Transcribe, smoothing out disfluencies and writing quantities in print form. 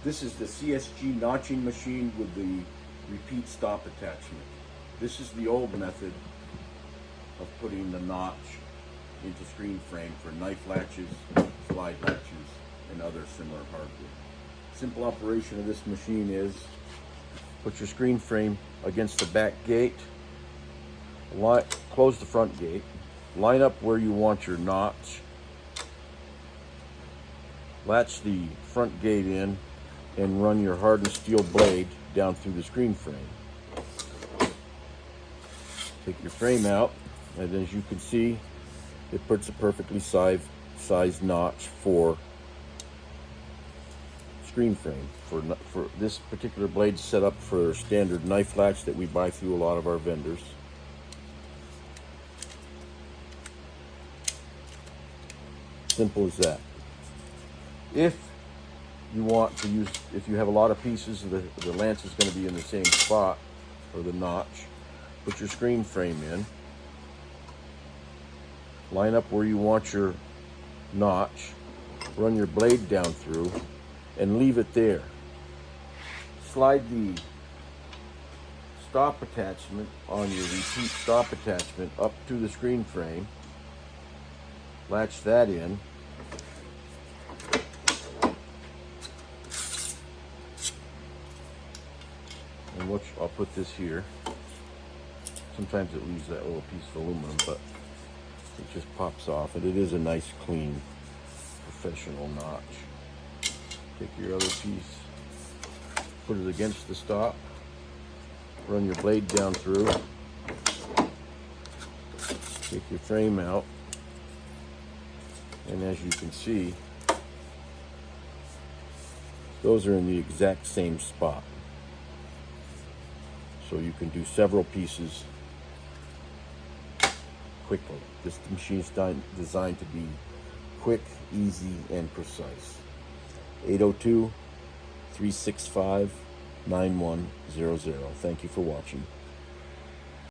This is the CSG notching machine with the repeat stop attachment. This is the old method of putting the notch into screen frame for knife latches, slide latches, and other similar hardware. Simple operation of this machine is put your screen frame against the back gate, close the front gate, line up where you want your notch, latch the front gate in, and run your hardened steel blade down through the screen frame. Take your frame out, and as you can see, it puts a perfectly sized notch for screen frame. For this particular blade set up for standard knife latch that we buy through a lot of our vendors. Simple as that. If you want to use, if you have a lot of pieces, the lance is going to be in the same spot, or the notch. Put your screen frame in, line up where you want your notch, run your blade down through, and leave it there. Slide the stop attachment on your repeat stop attachment up to the screen frame, latch that in, and I'll put this here. Sometimes it leaves that little piece of aluminum, but it just pops off, and it is a nice, clean, professional notch. Take your other piece, put it against the stop, run your blade down through, take your frame out, and as you can see, those are in the exact same spot. So you can do several pieces quickly. This machine is designed to be quick, easy, and precise. 802-365-9100. Thank you for watching.